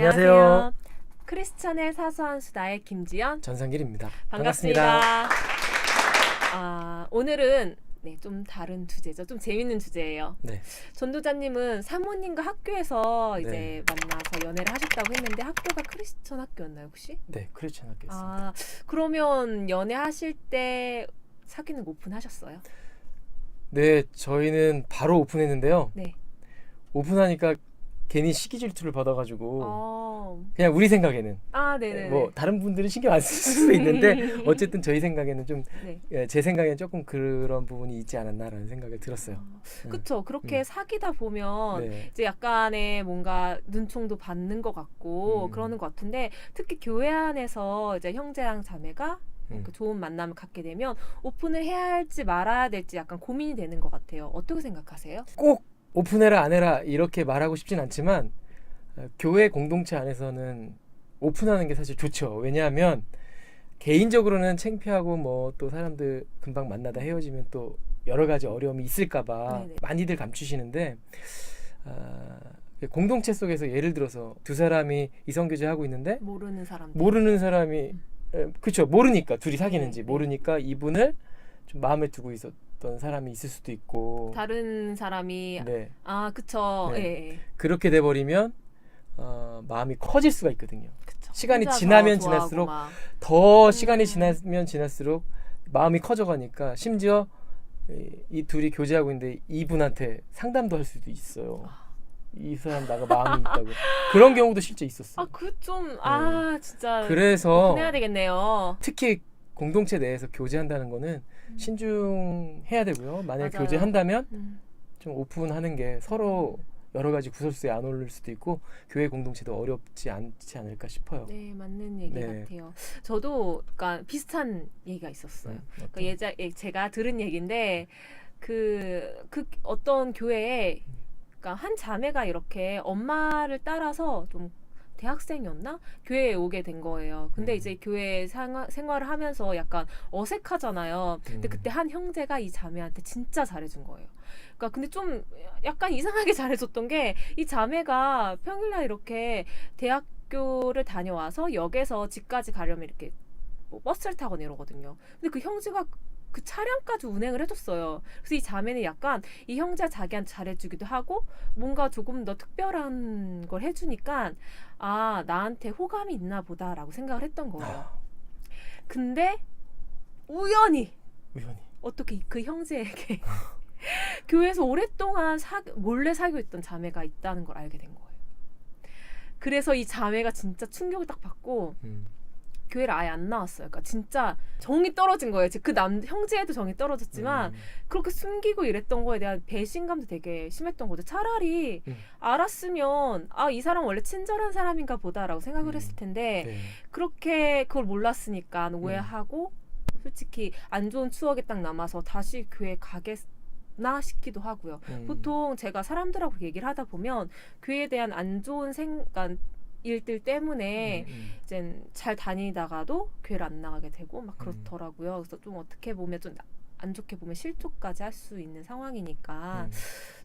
안녕하세요. 크리스천의 사소한 수다의 김지연 전상길입니다. 반갑습니다. 오늘은 좀 다른 주제죠. 좀 재밌는 주제예요. 네. 전도자님은 사모님과 학교에서 네. 이제 만나서 연애를 하셨다고 했는데 학교가 크리스천 학교였나요 혹시? 네, 크리스천 학교였습니다. 그러면 연애하실 때 사귀는 거 오픈하셨어요? 네, 저희는 바로 오픈했는데요. 네. 오픈하니까 괜히 시기 질투를 받아가지고 그냥 우리 생각에는 네네. 뭐 다른 분들은 신경 안 쓸 수도 있는데 어쨌든 저희 생각에는 좀 제 생각에는 조금 그런 부분이 있지 않았나라는 생각이 들었어요. 그쵸. 그렇게 사귀다 보면 네. 이제 약간의 뭔가 눈총도 받는 것 같고 그러는 것 같은데 특히 교회 안에서 이제 형제랑 자매가 그 좋은 만남을 갖게 되면 오픈을 해야 할지 말아야 될지 약간 고민이 되는 것 같아요. 어떻게 생각하세요? 꼭 오픈해라 안 해라 이렇게 말하고 싶진 않지만 교회 공동체 안에서는 오픈하는 게 사실 좋죠. 왜냐하면 개인적으로는 창피하고 뭐 또 사람들 금방 만나다 헤어지면 또 여러 가지 어려움이 있을까봐 많이들 감추시는데 공동체 속에서 예를 들어서 두 사람이 이성교제 하고 있는데 모르는 사람이 그렇죠. 모르니까 둘이 사귀는지 모르니까 이분을 좀 마음에 두고 있었던 사람이 있을 수도 있고 다른 사람이 그쵸. 네. 그렇게 돼버리면 마음이 커질 수가 있거든요. 그쵸. 시간이 지나면 지날수록 더 시간이 지나면 지날수록 마음이 커져가니까 심지어 이 둘이 교제하고 있는데 이분한테 상담도 할 수도 있어요. 이 사람 나가 마음이 있다고. 그런 경우도 실제 있었어요. 진짜 그래서 해야 되겠네요. 특히 공동체 내에서 교제한다는 거는 신중해야 되고요. 만약에 맞아요. 교제한다면 좀 오픈하는 게 서로 여러 가지 구설수에 안 오를 수도 있고 교회 공동체도 어렵지 않지 않을까 싶어요. 네, 맞는 얘기 같아요. 저도 그러니까 비슷한 얘기가 있었어요. 그러니까 제가 들은 얘기인데 그 어떤 교회에 그러니까 한 자매가 이렇게 엄마를 따라서 좀 대학생이었나? 교회에 오게 된 거예요. 근데 이제 교회 생활을 하면서 약간 어색하잖아요. 근데 그때 한 형제가 이 자매한테 진짜 잘해준 거예요. 그러니까 근데 좀 약간 이상하게 잘해줬던 게 이 자매가 평일날 이렇게 대학교를 다녀와서 역에서 집까지 가려면 이렇게 뭐 버스를 타거나 이러거든요. 근데 그 형제가 그 차량까지 운행을 해줬어요. 그래서 이 자매는 약간 이 형제가 자기한테 잘해주기도 하고 뭔가 조금 더 특별한 걸 해주니까 나한테 호감이 있나 보다라고 생각을 했던 거예요. 근데 우연히 어떻게 그 형제에게 교회에서 오랫동안 몰래 사귀고 있던 자매가 있다는 걸 알게 된 거예요. 그래서 이 자매가 진짜 충격을 딱 받고 교회를 아예 안 나왔어요. 그러니까 진짜 정이 떨어진 거예요. 그 형제에도 정이 떨어졌지만 그렇게 숨기고 이랬던 거에 대한 배신감도 되게 심했던 거죠. 차라리 알았으면 이 사람 원래 친절한 사람인가 보다라고 생각을 했을 텐데 그렇게 그걸 몰랐으니까 오해하고 솔직히 안 좋은 추억이 딱 남아서 다시 교회 가겠나 싶기도 하고요. 보통 제가 사람들하고 얘기를 하다 보면 교회에 대한 안 좋은 일들 때문에 이제 잘 다니다가도 교회를 안 나가게 되고 막 그렇더라고요. 그래서 좀 어떻게 보면 좀 안 좋게 보면 실족까지 할 수 있는 상황이니까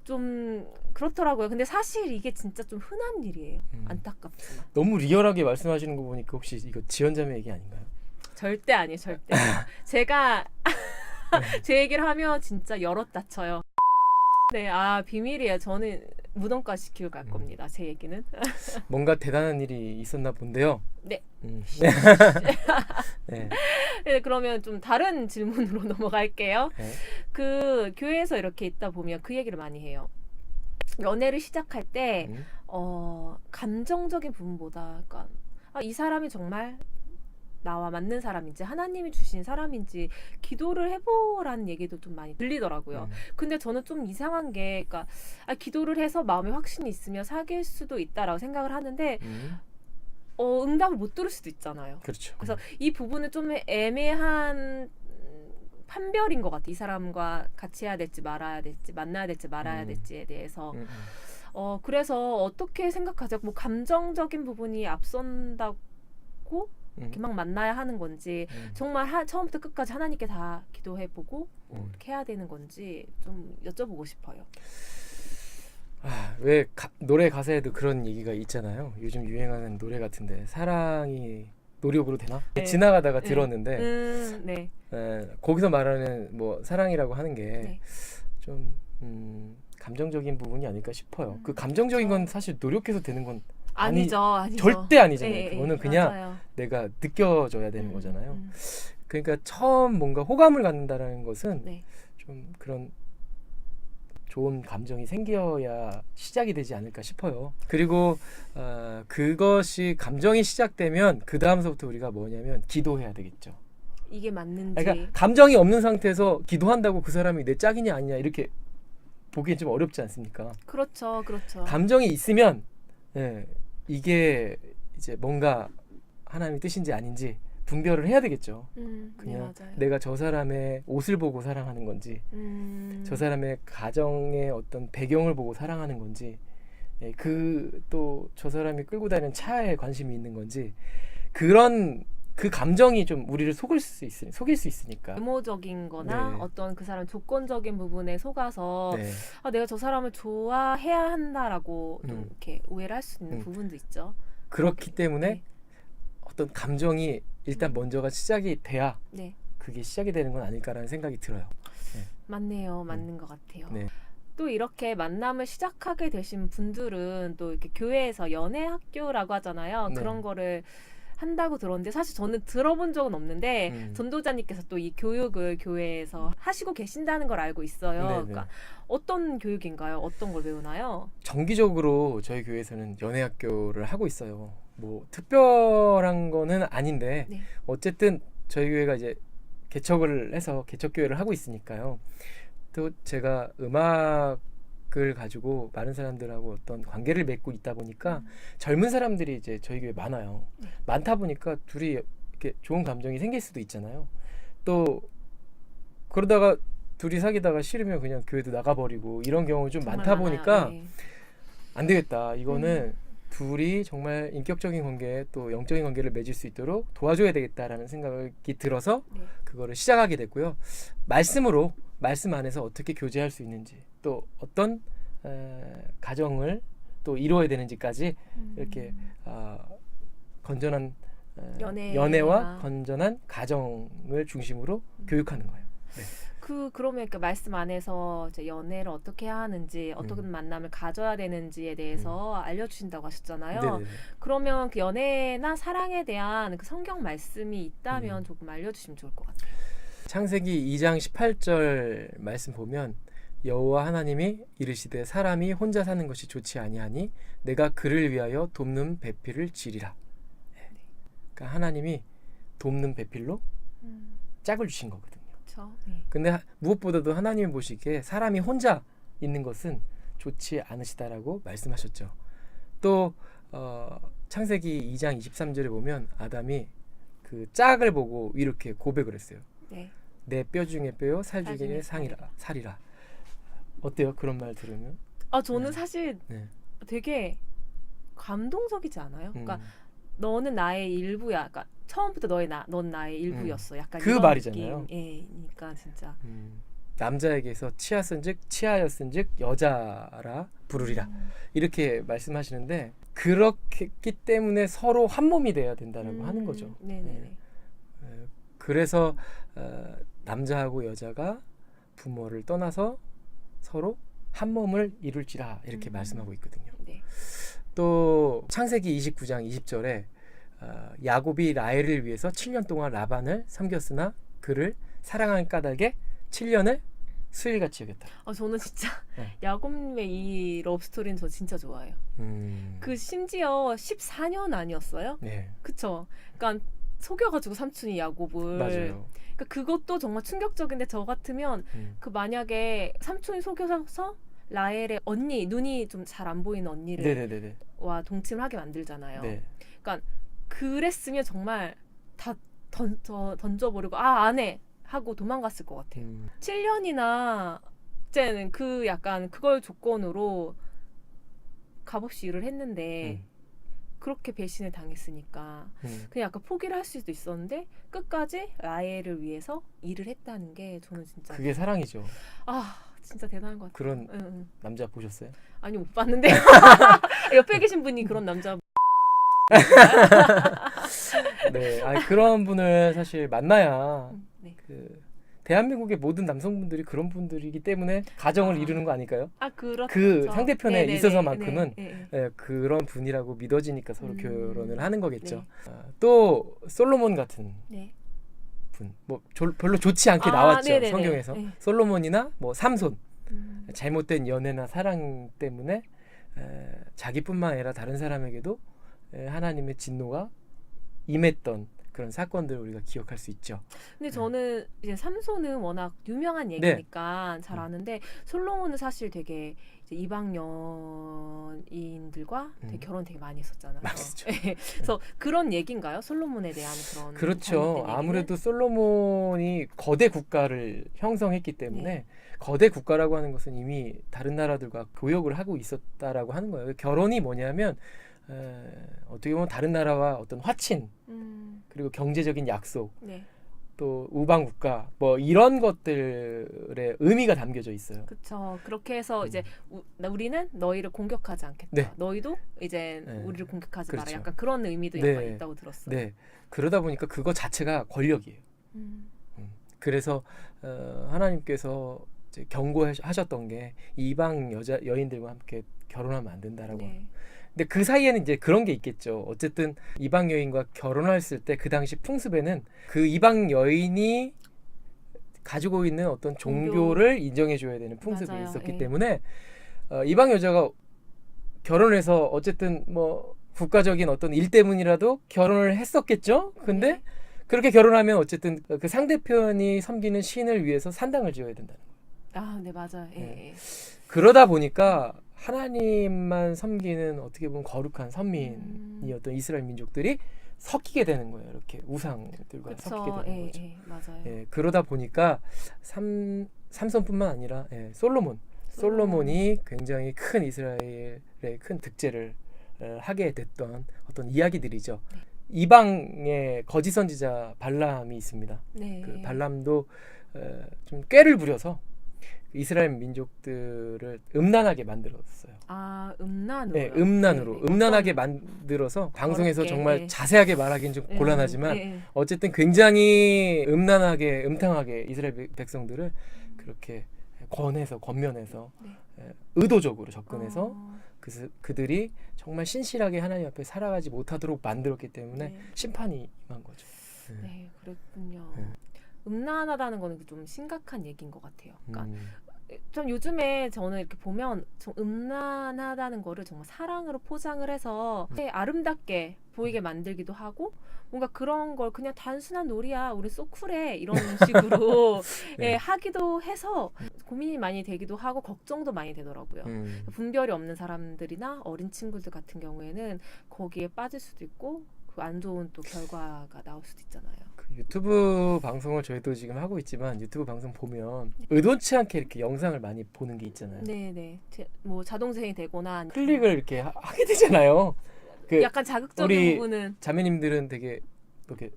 좀 그렇더라고요. 근데 사실 이게 진짜 좀 흔한 일이에요. 안타깝지만. 너무 리얼하게 말씀하시는 거 보니까 혹시 이거 지연자매 얘기 아닌가요? 절대 아니에요. 절대. 제가 제 얘기를 하면 진짜 여럿 다쳐요. 네, 비밀이에요. 저는 무덤까지 지키고 갈 겁니다. 제 얘기는. 뭔가 대단한 일이 있었나 본데요. 네. 네, 그러면 좀 다른 질문으로 넘어갈게요. 그 교회에서 이렇게 있다 보면 그 얘기를 많이 해요. 연애를 시작할 때 감정적인 부분보다 그러니까 이 사람이 정말 나와 맞는 사람인지 하나님이 주신 사람인지 기도를 해보라는 얘기도 좀 많이 들리더라고요. 근데 저는 좀 이상한 게 그러니까 기도를 해서 마음에 확신이 있으면 사귈 수도 있다라고 생각을 하는데 응답을 못 들을 수도 있잖아요. 그렇죠. 그래서 이 부분은 좀 애매한 판별인 것 같아요. 이 사람과 같이 해야 될지 말아야 될지 만나야 될지 말아야 될지에 대해서 그래서 어떻게 생각하세요? 뭐 감정적인 부분이 앞선다고 이렇게 막 만나야 하는 건지 정말 처음부터 끝까지 하나님께 다 기도해보고 이렇게 해야 되는 건지 좀 여쭤보고 싶어요. 왜 노래 가사에도 그런 얘기가 있잖아요. 요즘 유행하는 노래 같은데 사랑이 노력으로 되나? 네. 지나가다가 네. 들었는데 네. 거기서 말하는 뭐 사랑이라고 하는 게 네. 좀 감정적인 부분이 아닐까 싶어요. 그 감정적인 건 그쵸. 사실 노력해서 되는 건 아니죠. 절대 아니잖아요. 예, 예, 그거는 그냥 맞아요. 내가 느껴져야 되는 음, 거잖아요. 그러니까 처음 뭔가 호감을 갖는다라는 것은 네. 좀 그런 좋은 감정이 생겨야 시작이 되지 않을까 싶어요. 그리고 그것이 감정이 시작되면 그 다음서부터 우리가 뭐냐면 기도해야 되겠죠. 이게 맞는지. 그러니까 감정이 없는 상태에서 기도한다고 그 사람이 내 짝이냐 아니냐 이렇게 보기엔 좀 어렵지 않습니까? 그렇죠. 그렇죠. 감정이 있으면 이게 이제 뭔가 하나님의 뜻인지 아닌지 분별을 해야 되겠죠. 네, 그냥 맞아요. 내가 저 사람의 옷을 보고 사랑하는 건지 저 사람의 가정의 어떤 배경을 보고 사랑하는 건지 그 또 저 사람이 끌고 다니는 차에 관심이 있는 건지 그런 그 감정이 좀 우리를 속일 수 있으니까. 외모적인 거나 네. 어떤 그 사람 조건적인 부분에 속아서 네. 내가 저 사람을 좋아해야 한다라고 좀 이렇게 오해를 할 수 있는 음. 부분도 있죠. 그렇기 때문에 네. 어떤 감정이 일단 먼저가 시작이 돼야 네. 그게 시작이 되는 건 아닐까라는 생각이 들어요. 맞네요. 맞는 것 같아요. 네. 또 이렇게 만남을 시작하게 되신 분들은 또 이렇게 교회에서 연애 학교라고 하잖아요. 네. 그런 거를 한다고 들었는데 사실 저는 들어본 적은 없는데 전도자님께서 또 이 교육을 교회에서 하시고 계신다는 걸 알고 있어요. 네네. 그러니까 어떤 교육인가요? 어떤 걸 배우나요? 정기적으로 저희 교회에서는 연애학교를 하고 있어요. 뭐 특별한 거는 아닌데 네. 어쨌든 저희 교회가 이제 개척을 해서 개척교회를 하고 있으니까요. 또 제가 음악을 가지고 많은 사람들하고 어떤 관계를 맺고 있다 보니까 젊은 사람들이 이제 저희 교회에 많아요. 네. 많다 보니까 둘이 이렇게 좋은 감정이 생길 수도 있잖아요. 또 그러다가 둘이 사귀다가 싫으면 그냥 교회도 나가버리고 이런 경우 좀 정말 많다 많아요. 보니까 네. 안 되겠다. 이거는 둘이 정말 인격적인 관계 또 영적인 관계를 맺을 수 있도록 도와줘야 되겠다라는 생각이 들어서 네. 그거를 시작하게 됐고요. 말씀 안에서 어떻게 교제할 수 있는지 또 어떤 가정을 또 이루어야 되는지까지 이렇게 건전한 연애와 건전한 가정을 중심으로 교육하는 거예요. 네. 그러면 이렇게 말씀 안에서 이제 연애를 어떻게 해야 하는지, 어떻게 만남을 가져야 되는지에 대해서 알려주신다고 하셨잖아요. 네네네. 그러면 그 연애나 사랑에 대한 그 성경 말씀이 있다면 조금 알려주시면 좋을 것 같아요. 창세기 2장 18절 말씀 보면 여호와 하나님이 이르시되 사람이 혼자 사는 것이 좋지 아니하니 내가 그를 위하여 돕는 배필을 지리라. 그러니까 하나님이 돕는 배필로 짝을 주신 거거든요. 그렇죠. 네. 근데 무엇보다도 하나님이 보시기에 사람이 혼자 있는 것은 좋지 않으시다라고 말씀하셨죠. 또 창세기 2장 23절에 보면 아담이 그 짝을 보고 이렇게 고백을 했어요. 네. 내 뼈 중에 뼈요 살 살 중에 중에 살이라. 어때요? 그런 말 들으면? 저는 사실 네. 되게 감동적이지 않아요? 음. 그러니까 너는 나의 일부야. 그러니까 처음부터 넌 나의 일부였어. 약간 그 이런 말이잖아요. 느낌이니까 진짜. 남자에게서 치하였은즉 여자라 부르리라. 이렇게 말씀하시는데 그렇기 때문에 서로 한 몸이 돼야 된다라고 하는 거죠. 네네네. 그래서 남자하고 여자가 부모를 떠나서 서로 한 몸을 이룰지라 이렇게 말씀하고 있거든요. 네. 또 창세기 29장 20절에 야곱이 라헬을 위해서 7년 동안 라반을 섬겼으나 그를 사랑하는 까닭에 7년을 수일같이 여겼다. 저는 진짜 네. 야곱의 이 러브스토리는 저 진짜 좋아해요. 그 심지어 14년 아니었어요? 네. 그쵸? 그러니까 속여가지고 삼촌이 야곱을. 맞아요. 그러니까 그것도 정말 충격적인데 저 같으면 그 만약에 삼촌이 속여서 라헬의 언니, 눈이 좀 잘 안 보이는 언니를 네네네네. 와 동침을 하게 만들잖아요. 네. 그러니까 그랬으면 정말 다 던져버리고 안 해 하고 도망갔을 것 같아요. 7년이나 이제는 그 약간 그걸 조건으로 값없이 일을 했는데 그렇게 배신을 당했으니까 그냥 약간 포기를 할 수도 있었는데 끝까지 라헬을 위해서 일을 했다는 게 저는 진짜 그게 사랑이죠. 진짜 대단한 것 같아요. 그런 응, 응. 남자 보셨어요? 아니 못 봤는데 옆에 계신 분이 그런 남자. 네, 아니, 그런 분을 사실 만나야 네. 그 대한민국의 모든 남성분들이 그런 분들이기 때문에 가정을 아. 이루는 거 아닐까요? 아 그렇죠. 그 상대편에 네네네. 있어서만큼은 네. 예, 그런 분이라고 믿어지니까 서로 음. 결혼을 하는 거겠죠. 네. 또 솔로몬 같은 네. 분, 뭐 별로 좋지 않게 아, 나왔죠. 네네네. 성경에서 네. 솔로몬이나 뭐 삼손, 음. 잘못된 연애나 사랑 때문에 자기뿐만 아니라 다른 사람에게도 하나님의 진노가 임했던 그런 사건들을 우리가 기억할 수 있죠. 근데 저는 이제 삼손은 워낙 유명한 네. 얘기니까 잘 아는데 솔로몬은 사실 되게 이제 이방 여인들과 되게 결혼 되게 많이 했었잖아요. 많이 했죠. 그래서 그런 얘기인가요? 솔로몬에 대한 그런 그렇죠. 잘못된 얘기는? 아무래도 솔로몬이 거대 국가를 형성했기 때문에 네. 거대 국가라고 하는 것은 이미 다른 나라들과 교역을 하고 있었다라고 하는 거예요. 결혼이 뭐냐면 어떻게 보면 다른 나라와 어떤 화친 그리고 경제적인 약속 네. 또 우방 국가 뭐 이런 것들의 의미가 담겨져 있어요. 그렇죠. 그렇게 해서 이제 우리는 너희를 공격하지 않겠다. 네. 너희도 이제 네. 우리를 공격하지 그렇죠. 마라. 약간 그런 의미도 네. 약간 있다고 들었어요. 네. 그러다 보니까 그거 자체가 권력이에요. 그래서 하나님께서 이제 경고하셨던 게 이방 여인들과 함께 결혼하면 안 된다라고. 네. 근데 그 사이에는 이제 그런 게 있겠죠. 어쨌든 이방 여인과 결혼했을 때 그 당시 풍습에는 그 이방 여인이 가지고 있는 어떤 종교를 인정해 줘야 되는 풍습이 맞아요. 있었기 예. 때문에 이방 여자가 결혼해서 어쨌든 뭐 국가적인 어떤 일 때문이라도 결혼을 했었겠죠. 근데 네. 그렇게 결혼하면 어쨌든 그 상대편이 섬기는 신을 위해서 산당을 지어야 된다는 거예요. 아, 네 맞아요. 예. 네. 예. 그러다 보니까 하나님만 섬기는 어떻게 보면 거룩한 선민이었던 이스라엘 민족들이 섞이게 되는 거예요. 이렇게 우상들과 그쵸. 섞이게 되는 예, 거죠. 예, 맞아요. 예, 그러다 보니까 삼손뿐만 아니라 솔로몬이 굉장히 큰 이스라엘의 큰 득제를 하게 됐던 어떤 이야기들이죠. 네. 이방의 거짓 선지자 발람이 있습니다. 네. 그 발람도 좀 꾀를 부려서 이스라엘 민족들을 음란하게 만들었어요. 아, 음란으로. 네, 음란으로. 네. 음란하게 만들어서 방송에서 어렵게, 정말 네. 자세하게 말하기는 좀 곤란하지만 예. 어쨌든 굉장히 음란하게, 음탕하게 이스라엘 백성들을 그렇게 권면해서 네. 의도적으로 접근해서 어, 그들이 정말 신실하게 하나님 앞에 살아가지 못하도록 만들었기 때문에 네. 심판이 임한 거죠. 네, 그랬군요. 네. 음란하다는 거는 좀 심각한 얘기인 것 같아요. 그러니까 음, 좀 요즘에 저는 이렇게 보면 좀 음란하다는 거를 정말 사랑으로 포장을 해서 아름답게 보이게 만들기도 하고 뭔가 그런 걸 그냥 단순한 놀이야 우리 소 쿨해 이런 식으로 네. 예, 하기도 해서 고민이 많이 되기도 하고 걱정도 많이 되더라고요. 분별이 없는 사람들이나 어린 친구들 같은 경우에는 거기에 빠질 수도 있고 그 안 좋은 또 결과가 나올 수도 있잖아요. 그 유튜브 방송을 저희도 지금 하고 있지만 유튜브 방송 보면 의도치 않게 이렇게 영상을 많이 보는 게 있잖아요. 네네. 뭐 자동생이 되거나 클릭을 이렇게 하게 되잖아요. 그 약간 자극적인 우리 부분은 자매님들은 되게 이렇게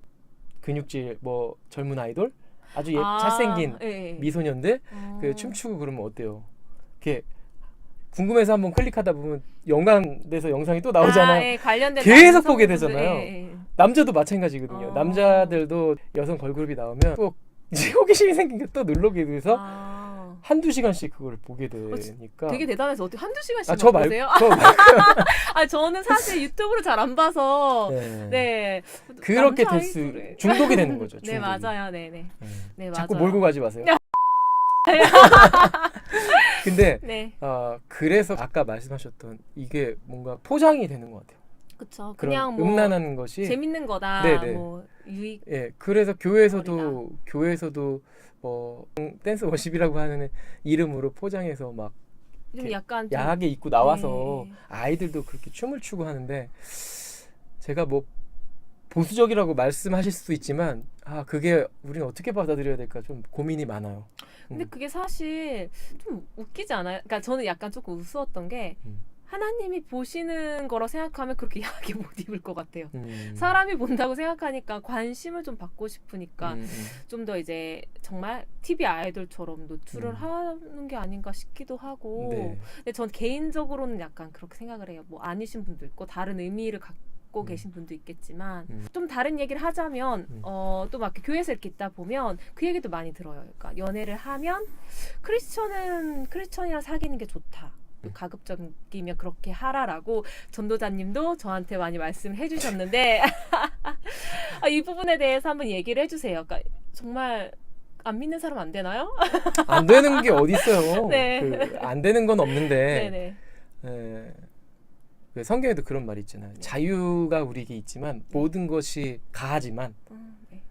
근육질 뭐 젊은 아이돌 아주 잘생긴 예, 예. 미소년들 그 춤추고 그러면 어때요? 이렇게 궁금해서 한번 클릭하다 보면 연관돼서 영상이 또 나오잖아요. 예, 관련된 계속 보게 남성분들, 되잖아요. 예, 예. 남자도 마찬가지거든요. 남자들도 여성 걸그룹이 나오면 꼭 호기심이 생긴 게 또 누르게 돼서 한두 시간씩 그걸 보게 되니까 되게 대단해서 어떻게 한두 시간씩 저 보세요? 아, 저는 사실 유튜브를 잘 안 봐서 네. 그렇게 남자 될 수 아이돌에. 중독이 되는 거죠. 네, 맞아요. 네네. 네, 자꾸 맞아요. 몰고 가지 마세요. 근데 네. 그래서 아까 말씀하셨던 이게 뭔가 포장이 되는 것 같아요. 그쵸. 그런 그냥 뭐 음란한 것이 재밌는 거다. 네네. 뭐 유익. 예, 그래서 교회에서도 뭐 댄스 워십이라고 하는 이름으로 포장해서 막 좀 약간 좀 야하게 입고 나와서 네. 아이들도 그렇게 춤을 추고 하는데 제가 뭐 보수적이라고 말씀하실 수도 있지만 그게 우리는 어떻게 받아들여야 될까 좀 고민이 많아요. 근데 그게 사실 좀 웃기지 않아요? 그러니까 저는 약간 조금 우스웠던 게 하나님이 보시는 거라 생각하면 그렇게 야하게 못 입을 것 같아요. 음. 사람이 본다고 생각하니까 관심을 좀 받고 싶으니까 음. 좀 더 이제 정말 TV 아이돌처럼 노출을 음. 하는 게 아닌가 싶기도 하고. 네. 근데 전 개인적으로는 약간 그렇게 생각을 해요. 뭐 아니신 분도 있고 다른 의미를 갖고 계신 분도 있겠지만 좀 다른 얘기를 하자면 또 막 교회에서 이렇게 있다 보면 그 얘기도 많이 들어요. 그러니까 연애를 하면 크리스천이랑 사귀는 게 좋다. 가급적이면 그렇게 하라라고 전도자님도 저한테 많이 말씀해 주셨는데 이 부분에 대해서 한번 얘기를 해주세요. 그러니까 정말 안 믿는 사람 안 되나요? 안 되는 게 어디 있어요. 네. 안 되는 건 없는데 네네. 그 성경에도 그런 말이 있잖아요. 자유가 우리에게 있지만 모든 것이 가하지만 네.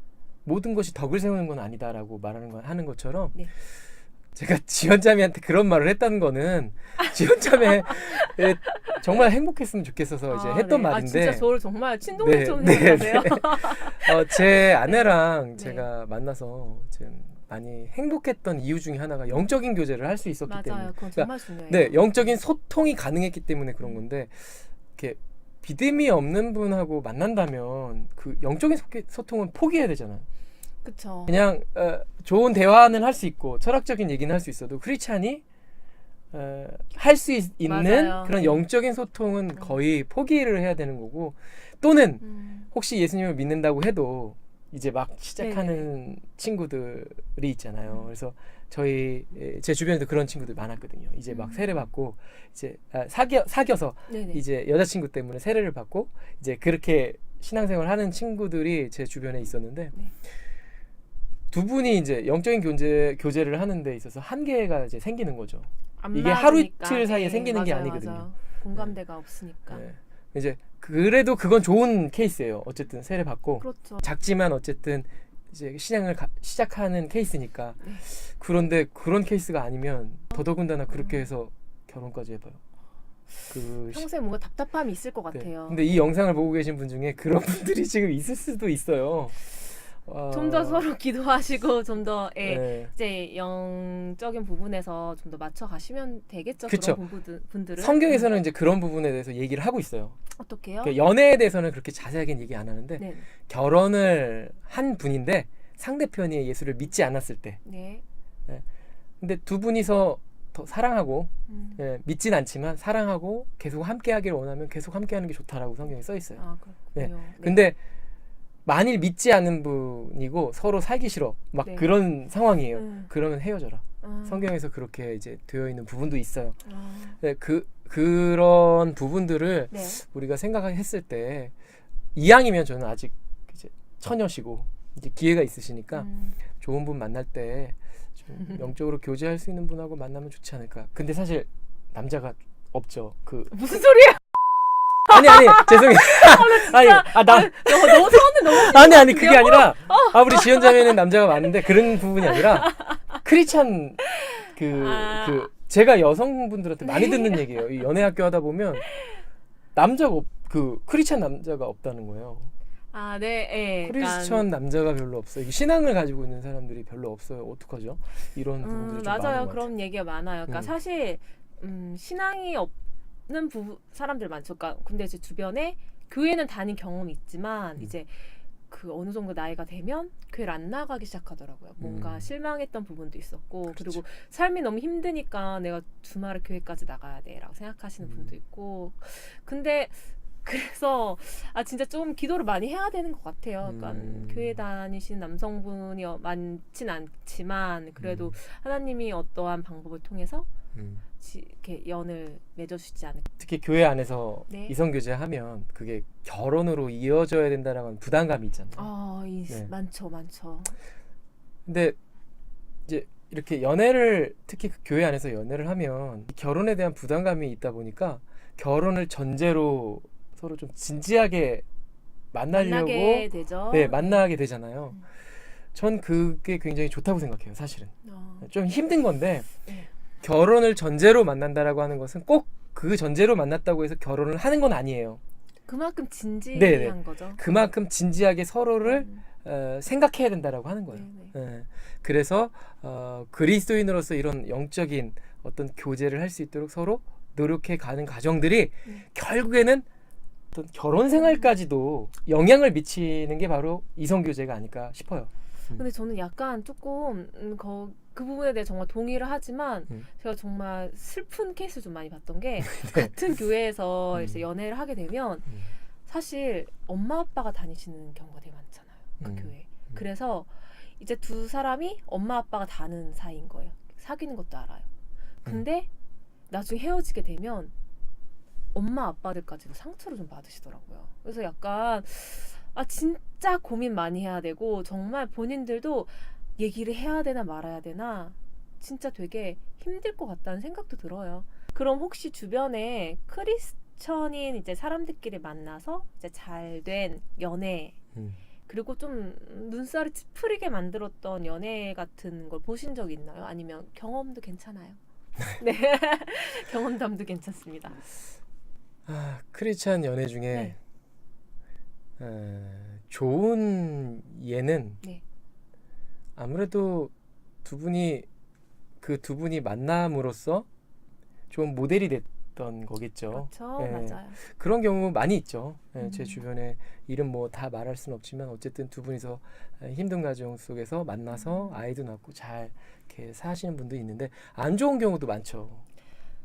모든 것이 덕을 세우는 건 아니다라고 하는 것처럼 네. 제가 지연자매한테 그런 말을 했다는 거는 지연자매 정말 행복했으면 좋겠어서 이제 했던 네. 말인데 진짜 저를 정말 친동생처럼 네, 생각하세요. 제 아내랑 네. 제가 만나서 지금 많이 행복했던 이유 중에 하나가 영적인 교제를 할 수 있었기 때문에. 맞아요. 그건 정말 중요해요. 네, 영적인 소통이 가능했기 때문에 그런 건데 이렇게 믿음이 없는 분하고 만난다면 그 영적인 소통은 포기해야 되잖아요. 그쵸. 그냥 좋은 대화는 할 수 있고 철학적인 얘기는 할 수 있어도 크리스찬이 할 수 있는 맞아요. 그런 네. 영적인 소통은 거의 포기를 해야 되는 거고 또는 음. 혹시 예수님을 믿는다고 해도 이제 막 시작하는 친구들이 있잖아요. 그래서 제 주변에도 그런 친구들 많았거든요. 이제 막 세례 받고 이제 사귀어서 네네. 이제 여자친구 때문에 세례를 받고 이제 그렇게 신앙생활 하는 친구들이 제 주변에 있었는데 네. 두 분이 이제 영적인 교제를 하는 데 있어서 한계가 이제 생기는 거죠. 안 이게 하루 맞으니까. 이틀 사이에 네, 생기는 게 맞아요, 아니거든요. 맞아요. 공감대가 없으니까. 네. 이제 그래도 그건 좋은 케이스예요. 어쨌든 세례 받고 그렇죠. 작지만 어쨌든 이제 신앙을 시작하는 케이스니까. 네. 그런데 그런 케이스가 아니면 더더군다나 그렇게 해서 결혼까지 해봐요. 평소에 뭔가 답답함이 있을 것 네. 같아요. 근데 이 영상을 보고 계신 분 중에 그런 분들이 지금 있을 수도 있어요. 좀 더 서로 기도하시고 좀 더 네. 이제 영적인 부분에서 좀 더 맞춰 가시면 되겠죠. 그쵸. 그런 분들은. 성경에서는 이제 그런 부분에 대해서 얘기를 하고 있어요. 어떻게요? 그러니까 연애에 대해서는 그렇게 자세하게는 얘기 안 하는데 네. 결혼을 한 분인데 상대편이 예수를 믿지 않았을 때 네. 근데 두 분이서 더 사랑하고 음. 믿진 않지만 사랑하고 계속 함께하기를 원하면 계속 함께하는 게 좋다라고 성경에 써 있어요. 아, 그렇군요. 네. 근데 만일 믿지 않는 분이고 서로 살기 싫어 막 네. 그런 상황이에요. 그러면 헤어져라. 아. 성경에서 그렇게 이제 되어 있는 부분도 있어요. 아. 네, 그런 부분들을 네. 우리가 생각했을 때 이왕이면 저는 아직 이제 처녀시고 이제 기회가 있으시니까 좋은 분 만날 때 좀 영적으로 교제할 수 있는 분하고 만나면 좋지 않을까. 근데 사실 남자가 없죠. 무슨 소리야? 아니 죄송해요. 너무 서운해 너무. 아니 그게 아니라 우리 지연자매는 남자가 많은데 그런 부분이 아니라 크리스찬 제가 여성분들한테 많이 듣는 얘기예요. 이 연애학교 하다 보면 크리스찬 남자가 없다는 거예요. 아, 네. 크리스천 남자가 별로 없어요. 이게 신앙을 가지고 있는 사람들이 별로 없어요. 어떡하죠? 이런 부분들이 좀 많은 맞아요. 것 그런 얘기가 많아요. 그러니까 사실 신앙이 없는 사람들 많죠. 그러니까 근데 제 주변에 교회는 다닌 경험이 있지만 이제 그 어느 정도 나이가 되면 교회를 안 나가기 시작하더라고요. 뭔가 실망했던 부분도 있었고 그렇죠. 그리고 삶이 너무 힘드니까 내가 주말에 교회까지 나가야 돼라고 생각하시는 분도 있고 근데 그래서 진짜 좀 기도를 많이 해야 되는 것 같아요. 그러니까 교회 다니시는 남성분이 많진 않지만 그래도 하나님이 어떠한 방법을 통해서 이렇게 연을 맺어주시지 않을까. 특히 교회 안에서 네. 이성교제하면 그게 결혼으로 이어져야 된다라는 부담감이 있잖아요. 네. 많죠. 근데 이제 이렇게 연애를 특히 그 교회 안에서 연애를 하면 결혼에 대한 부담감이 있다 보니까 결혼을 전제로 서로 좀 진지하게 만나게 되죠. 네, 만나게 되잖아요. 전 그게 굉장히 좋다고 생각해요. 사실은 좀 힘든 건데 결혼을 전제로 만난다라고 하는 것은 꼭 그 전제로 만났다고 해서 결혼을 하는 건 아니에요. 그만큼 진지한 네네. 거죠. 그만큼 진지하게 서로를 생각해야 된다라고 하는 거예요. 그래서 그리스도인으로서 이런 영적인 어떤 교제를 할 수 있도록 서로 노력해 가는 과정들이 결국에는 어떤 결혼 생활까지도 영향을 미치는 게 바로 이성 교제가 아닐까 싶어요. 근데 저는 약간 조금 그 부분에 대해 정말 동의를 하지만 제가 정말 슬픈 케이스를 좀 많이 봤던 게 같은 교회에서 이제 연애를 하게 되면 사실 엄마 아빠가 다니시는 경우가 되게 많잖아요. 그 교회. 그래서 이제 두 사람이 엄마 아빠가 다는 사이인 거예요. 사귀는 것도 알아요. 근데 나중에 헤어지게 되면 엄마 아빠들까지도 상처를 좀 받으시더라고요. 그래서 약간 진짜 고민 많이 해야 되고 정말 본인들도 얘기를 해야 되나 말아야 되나 진짜 되게 힘들 것 같다는 생각도 들어요. 그럼 혹시 주변에 크리스천인 이제 사람들끼리 만나서 이제 잘된 연애 그리고 좀 눈살을 찌푸리게 만들었던 연애 같은 걸 보신 적 있나요? 아니면 경험도 괜찮아요? 네, 경험담도 괜찮습니다. 크리스찬 연애 중에 좋은 예는 아무래도 두 분이 만남으로써 좋은 모델이 됐던 거겠죠. 그렇죠, 맞아요. 그런 경우 많이 있죠. 제 주변에 이름 뭐 다 말할 수는 없지만 어쨌든 두 분이서 힘든 가정 속에서 만나서 아이도 낳고 잘 이렇게 사시는 분도 있는데 안 좋은 경우도 많죠.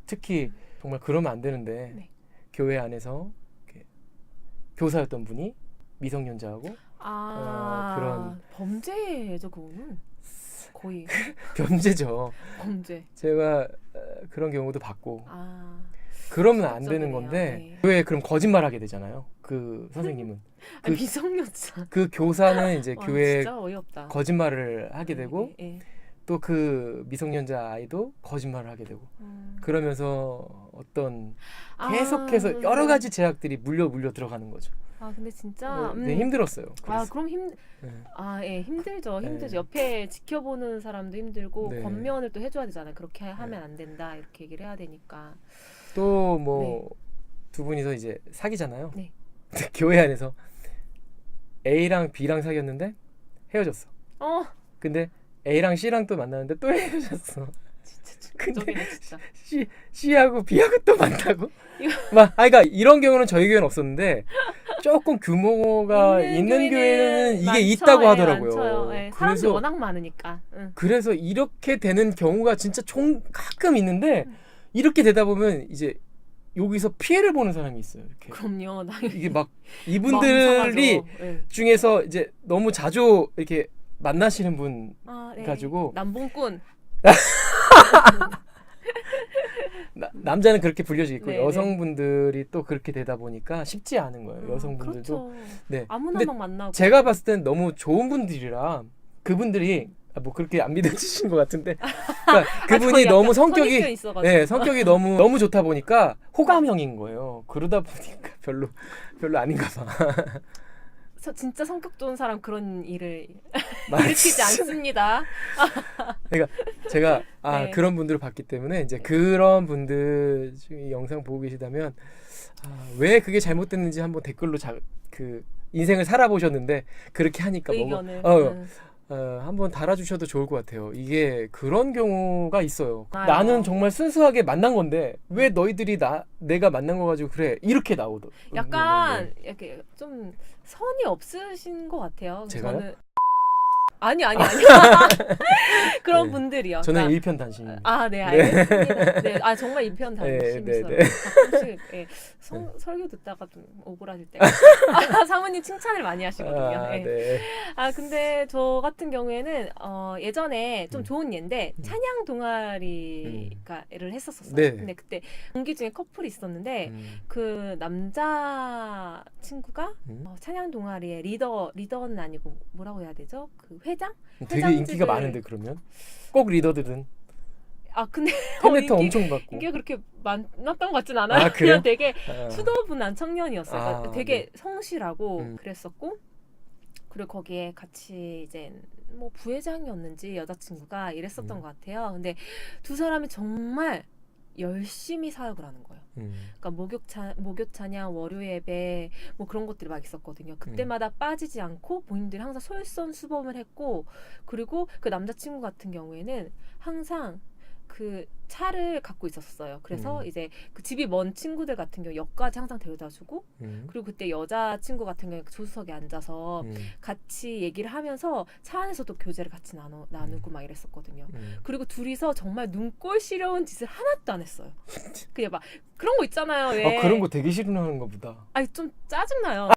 특히 정말 그러면 안 되는데 교회 안에서 이렇게 교사였던 분이 미성년자하고 그런 범죄죠, 그거는 거의 범죄죠. 범죄. 제가 그런 경우도 봤고 그러면 안 되는 건데 왜 그럼 거짓말하게 되잖아요. 그 선생님은 미성년자. 그 교사는 이제 교회에 진짜 어이없다. 거짓말을 하게 되고 또 그 미성년자 아이도 거짓말을 하게 되고 그러면서 어떤 계속해서 여러 가지 제약들이 물려 들어가는 거죠. 근데 진짜 네, 힘들었어요. 그럼 힘들죠. 옆에 지켜보는 사람도 힘들고 권면을 또 해줘야 되잖아요. 그렇게 하면 안 된다 이렇게 얘기를 해야 되니까. 또 뭐 두 분이서 이제 사귀잖아요. 교회 안에서 A랑 B랑 사귀었는데 헤어졌어. 근데 A랑 C랑 또 만나는데 또 헤어졌어. 진짜 근데 진짜. C하고 B하고 또 만나고 그러니까 이런 경우는 저희 교회는 없었는데 조금 규모가 있는 교회는 이게 있다고 하더라고요. 사람들이 워낙 많으니까. 그래서 이렇게 되는 경우가 진짜 가끔 있는데 이렇게 되다 보면 이제 여기서 피해를 보는 사람이 있어요. 이렇게. 그럼요. 이게 막 이분들이 중에서 이제 너무 자주 이렇게 만나시는 분 가지고 남봉꾼. 남자는 그렇게 불려지겠고 네네. 여성분들이 또 그렇게 되다 보니까 쉽지 않은 거예요. 여성분들도. 그렇죠. 네. 아무나 근데 막 만나고. 제가 봤을 땐 너무 좋은 분들이라 그분들이 뭐 그렇게 안 믿어지신 것 같은데 그러니까 그분이 너무 성격이 성격이 너무 좋다 보니까 호감형인 거예요. 그러다 보니까 별로 아닌가 봐. 진짜 성격 좋은 사람 그런 일을 일으키지 않습니다. 그러니까 제가 그런 분들을 봤기 때문에 이제 그런 분들 중에 영상 보고 계시다면 왜 그게 잘못됐는지 한번 댓글로 그 인생을 살아보셨는데 그렇게 하니까 의견을 한번 달아주셔도 좋을 것 같아요. 이게 그런 경우가 있어요. 나는 정말 순수하게 만난 건데 왜 너희들이 내가 만난 거 가지고 그래 이렇게 나오더. 약간 이렇게 좀 선이 없으신 것 같아요. 제가요? 저는 아니 그런 분들이요. 저는 일편단심. 네, 알겠습니다. 네, 정말 일편단심이어요. 가끔씩 설교 듣다가 좀 오그라질 때가. 사모님 칭찬을 많이 하시거든요. 근데 저 같은 경우에는 예전에 좀 좋은 예인데 찬양 동아리를 했었어요. 근데 그때 동기 중에 커플이 있었는데 그 남자 친구가 찬양 동아리의 리더는 아니고 뭐라고 해야 되죠? 그 회장? 되게 인기가 많은데 그러면 꼭 리더들은 근데 팬레터 엄청 받고 이게 그렇게 많았던 것 같진 않아요. 그냥 되게 수더분한 청년이었어요. 그러니까 되게 성실하고 그랬었고 그리고 거기에 같이 이제 뭐 부회장이었는지 여자친구가 일했었던 것 같아요. 근데 두 사람이 정말 열심히 사역을 하는 거예요. 그러니까 목요 찬양, 월요 예배 뭐 그런 것들이 막 있었거든요. 그때마다 빠지지 않고 본인들이 항상 솔선수범을 했고 그리고 그 남자친구 같은 경우에는 항상 그 차를 갖고 있었어요. 그래서 이제 그 집이 먼 친구들 같은 경우 역까지 항상 데려다주고 그리고 그때 여자 친구 같은 경우 조수석에 앉아서 같이 얘기를 하면서 차 안에서도 교제를 같이 나누고 막 이랬었거든요. 그리고 둘이서 정말 눈꼴 시려운 짓을 하나도 안 했어요. 그냥 막 그런 거 있잖아요. 왜? 그런 거 되게 싫어하는 거보다. 아니 좀 짜증나요.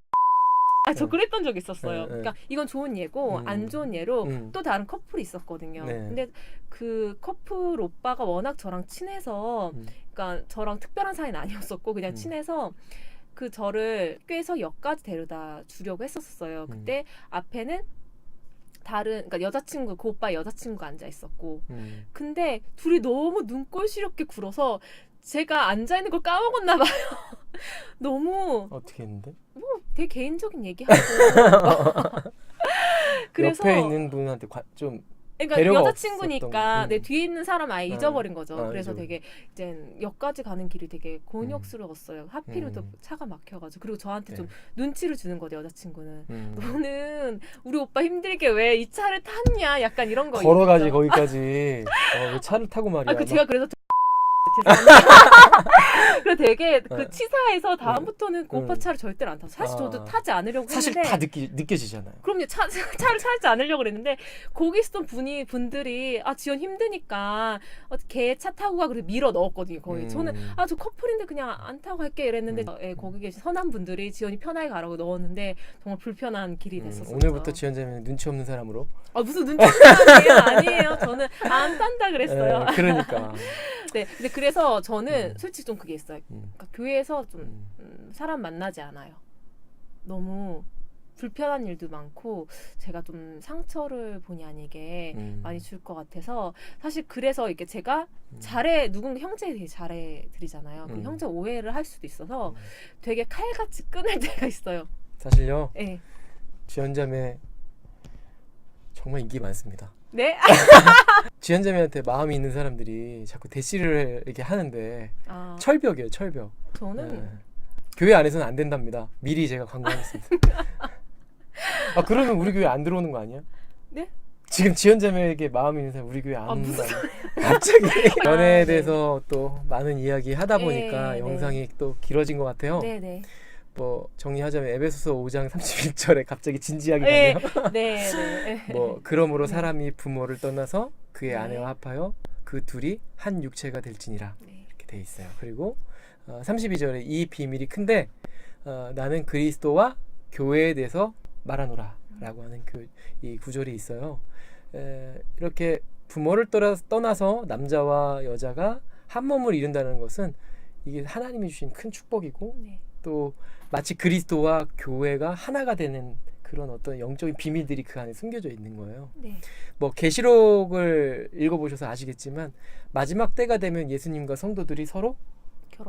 저 그랬던 적 있었어요. 네. 그러니까 이건 좋은 예고 안 좋은 예로 또 다른 커플이 있었거든요. 네. 근데 그 커플 오빠가 워낙 저랑 친해서 그러니까 저랑 특별한 사이는 아니었었고 그냥 친해서 그 저를 학교에서 역까지 데려다 주려고 했었어요. 그때 앞에는 다른 그러니까 여자친구 그 오빠 여자친구가 앉아 있었고 근데 둘이 너무 눈꼴 시렵게 굴어서 제가 앉아 있는 걸 까먹었나 봐요. 너무 어떻게 했는데? 뭐 되게 개인적인 얘기하고 그래서 옆에 있는 분한테 좀 그러니까 배려가 여자친구니까 없었던 내 뒤에 있는 사람 아예 잊어버린 거죠. 그래서 잊어버린. 되게 이제 역까지 가는 길이 되게 곤욕스러웠어요. 하필이면 또 차가 막혀가지고 그리고 저한테 좀 눈치를 주는 거죠. 여자친구는 너는 우리 오빠 힘들게 왜 이 차를 탔냐 약간 이런 거 걸어가지 있죠. 거기까지 왜 차를 타고 말이야. 그 제가 그래서 죄송합니다. 그래서 되게 그 치사해서 다음부터는 그 오빠 차를 절대로 안 타서 사실 저도 타지 않으려고 사실 했는데 다 느껴지잖아요. 그럼요. 차를 타지 않으려고 그랬는데 거기 있었던 분들이 지연 힘드니까 걔 차 타고 가 그래 밀어 넣었거든요. 거의 저는 저 커플인데 그냥 안 타고 갈게 이랬는데 거기 계신 선한 분들이 지연이 편하게 가라고 넣었는데 정말 불편한 길이 됐었어요. 오늘부터 지연자매는 눈치 없는 사람으로. 무슨 눈치 없는 사람이에요? 아니에요. 저는 안 탄다 그랬어요. 그러니까. 네, 근데 그래서 저는 솔직히 좀 그게 있어요. 그러니까 교회에서 좀 사람 만나지 않아요. 너무 불편한 일도 많고 제가 좀 상처를 본의 아니게 많이 줄 것 같아서 사실 그래서 이게 제가 누군가 형제 되게 잘해 드리잖아요. 그 형제 오해를 할 수도 있어서 되게 칼같이 끊을 때가 있어요. 사실요. 네. 지연자매 정말 인기 많습니다. 네? 지연자매한테 마음이 있는 사람들이 자꾸 대시를 이렇게 하는데 철벽이에요, 철벽. 저는 교회 안에서는 안 된답니다. 미리 제가 광고하겠습니다. 그러면 우리 교회 안 들어오는 거 아니야? 네? 지금 지연자매에게 마음이 있는 사람 우리 교회 안 오는 거 무슨 아니야? 갑자기 연애에 네. 대해서 또 많은 이야기 하다 보니까 네. 영상이 또 길어진 것 같아요. 네네. 뭐 정리하자면 에베소서 5장 31절에 갑자기 진지하게 가네요. 네. 뭐 그러므로 사람이 부모를 떠나서 그의 네. 아내와 합하여 그 둘이 한 육체가 될지니라 이렇게 돼 있어요. 그리고 32절에 이 비밀이 큰데 나는 그리스도와 교회에 대해서 말하노라라고 하는 이 구절이 있어요. 이렇게 부모를 떠나서 남자와 여자가 한 몸을 이룬다는 것은 이게 하나님이 주신 큰 축복이고 또 마치 그리스도와 교회가 하나가 되는 그런 어떤 영적인 비밀들이 그 안에 숨겨져 있는 거예요. 뭐 계시록을 읽어보셔서 아시겠지만 마지막 때가 되면 예수님과 성도들이 서로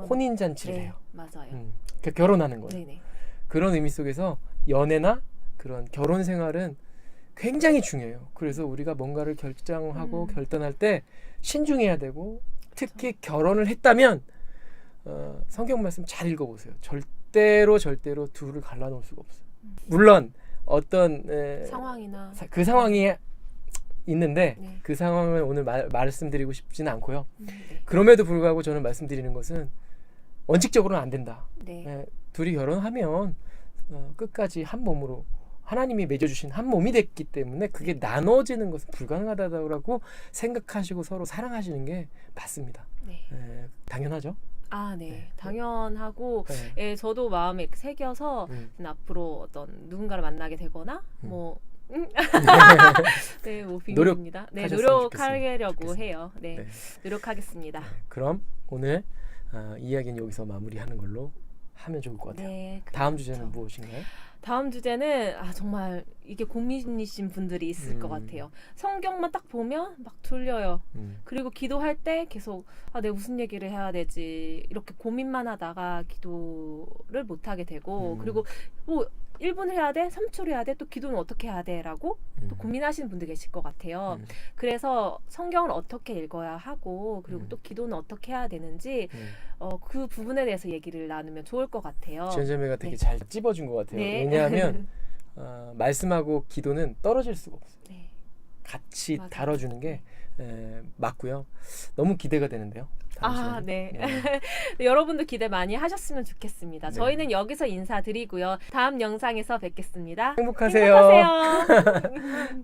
혼인 잔치를 해요. 맞아요. 그러니까 결혼하는 거예요. 네네. 그런 의미 속에서 연애나 그런 결혼 생활은 굉장히 중요해요. 그래서 우리가 뭔가를 결정하고 결단할 때 신중해야 되고 특히 결혼을 했다면 성경 말씀 잘 읽어보세요. 절대로 둘을 갈라놓을 수가 없어요. 물론 어떤 상황이나 그 상황이 있는데 그 상황을 오늘 말씀드리고 싶지는 않고요. 그럼에도 불구하고 저는 말씀드리는 것은 원칙적으로는 안 된다. 둘이 결혼하면 끝까지 한 몸으로 하나님이 맺어주신 한 몸이 됐기 때문에 그게 나눠지는 것은 불가능하다고 생각하시고 서로 사랑하시는 게 맞습니다. 당연하죠. 당연하고 저도 마음에 이렇게 새겨서 앞으로 어떤 누군가를 만나게 되거나 뭐 비밀입니다. 노력하려고 해요. 노력하겠습니다. 그럼 오늘 이야기는 여기서 마무리하는 걸로 하면 좋을 것 같아요. 다음 주제는 무엇인가요? 다음 주제는 정말 이게 고민이신 분들이 있을 것 같아요. 성경만 딱 보면 막 졸려요. 그리고 기도할 때 계속 내가 무슨 얘기를 해야 되지 이렇게 고민만 하다가 기도를 못 하게 되고 그리고 뭐 1분 해야 돼? 3초를 해야 돼? 또 기도는 어떻게 해야 돼? 라고 또 고민하시는 분들 계실 것 같아요. 그래서 성경을 어떻게 읽어야 하고 그리고 또 기도는 어떻게 해야 되는지 그 부분에 대해서 얘기를 나누면 좋을 것 같아요. 지연자매가 되게 잘 찝어준 것 같아요. 왜냐하면 말씀하고 기도는 떨어질 수가 없어요. 같이 맞아요. 다뤄주는 게 맞고요. 너무 기대가 되는데요. 다음 시간에. 네. 네. 여러분도 기대 많이 하셨으면 좋겠습니다. 네. 저희는 여기서 인사드리고요. 다음 영상에서 뵙겠습니다. 행복하세요. 행복하세요.